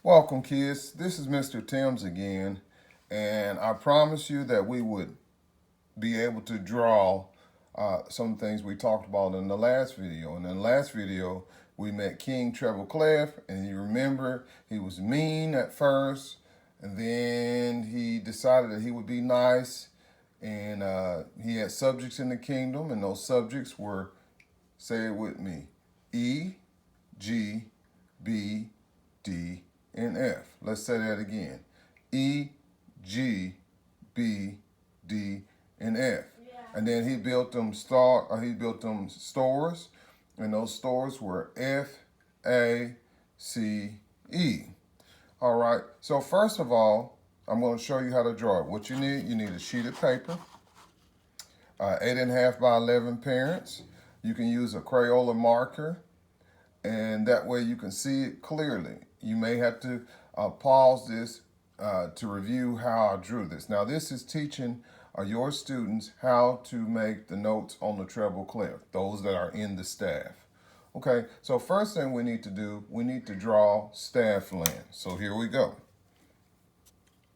Welcome, kids. This is Mr. Thames again, and I promised you that we would be able to draw some things we talked about in the last video. In the last video, we met King Treble Clef, and you remember he was mean at first, and then he decided that he would be nice, and he had subjects in the kingdom, and those subjects were, say it with me, E, G, B, D, and F. Let's say that again. E, G, B, D, and F. Yeah. And then he built them stores, and those stores were F, A, C, E. All right. So first of all, I'm going to show you how to draw it. What you need a sheet of paper, 8.5 by 11 parents. You can use a Crayola marker, and that way you can see it clearly. You may have to pause this to review how I drew this. Now this is teaching your students how to make the notes on the treble clef, those that are in the staff. Okay, so first thing we need to do, we need to draw staff land. So here we go.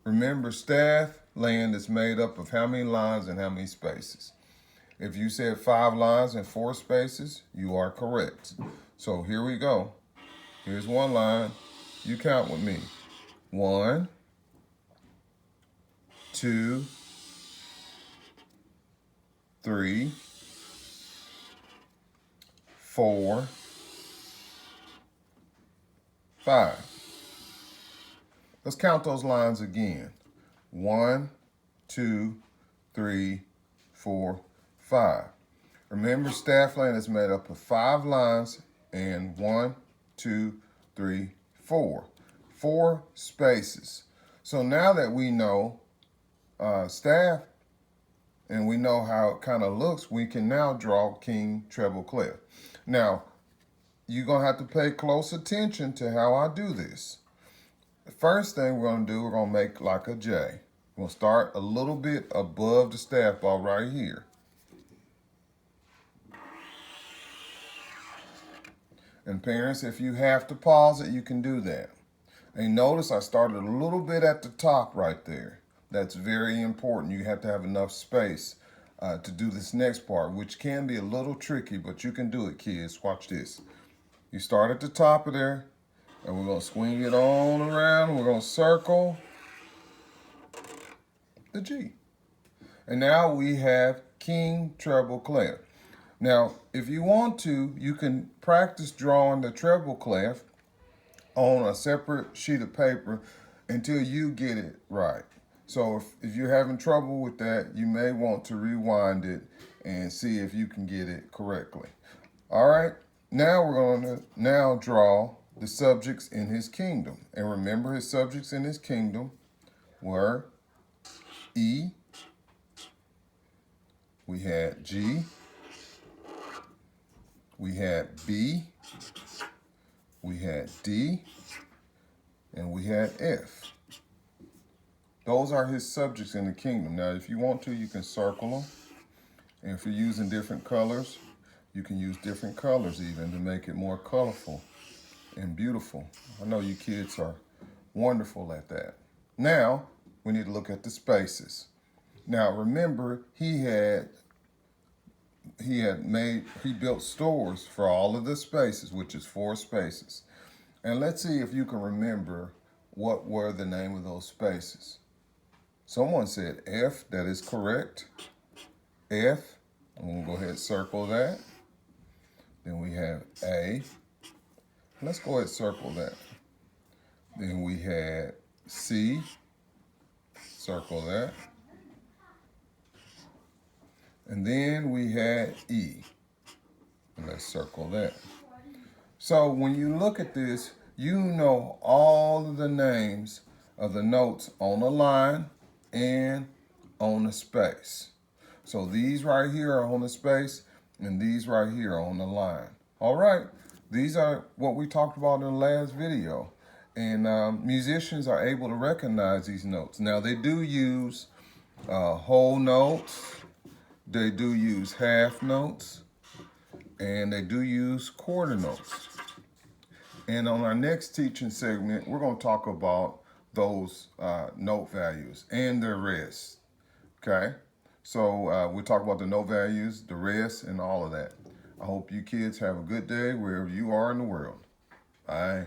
Remember, staff land is made up of how many lines and how many spaces. If you said 5 lines and 4 spaces, you are correct. So here we go. Here's one line. You count with me. 1, 2, 3, 4, 5. Let's count those lines again. 1, 2, 3, 4, 5. Remember, staff land is made up of 5 lines and 1, 2, 3, 4. 4 spaces. So now that we know staff and we know how it kind of looks, we can now draw King Treble Clef. Now, you're going to have to pay close attention to how I do this. The first thing we're going to do, we're going to make like a J. We're going to start a little bit above the staff ball right here. And parents, if you have to pause it, you can do that. And notice I started a little bit at the top right there. That's very important. You have to have enough space to do this next part, which can be a little tricky, but you can do it, kids. Watch this. You start at the top of there, and we're going to swing it on around. We're going to circle the G. And now we have King Treble Clef. Now, if you want to, you can practice drawing the treble clef on a separate sheet of paper until you get it right. So if you're having trouble with that, you may want to rewind it and see if you can get it correctly. All right, now we're going to now draw the subjects in his kingdom. And remember, his subjects in his kingdom were E, we had G, we had B, we had D, and we had F. Those are his subjects in the kingdom. Now, if you want to, you can circle them. And if you're using different colors, you can use different colors even to make it more colorful and beautiful. I know you kids are wonderful at that. Now, we need to look at the spaces. Now, remember, he built stores for all of the spaces, which is 4 spaces. And let's see if you can remember what were the name of those spaces. Someone said F, that is correct. F, I'm gonna go ahead and circle that. Then we have A, let's go ahead and circle that. Then we had C, circle that. And then we had E, and let's circle that. So when you look at this, you know all of the names of the notes on a line and on a space. So these right here are on the space, and these right here are on the line. All right, these are what we talked about in the last video. And musicians are able to recognize these notes. Now they do use whole notes, they do use half notes, and they do use quarter notes. And on our next teaching segment, we're going to talk about those note values and their rest. Okay? So we'll talk about the note values, the rest, and all of that. I hope you kids have a good day wherever you are in the world. Bye.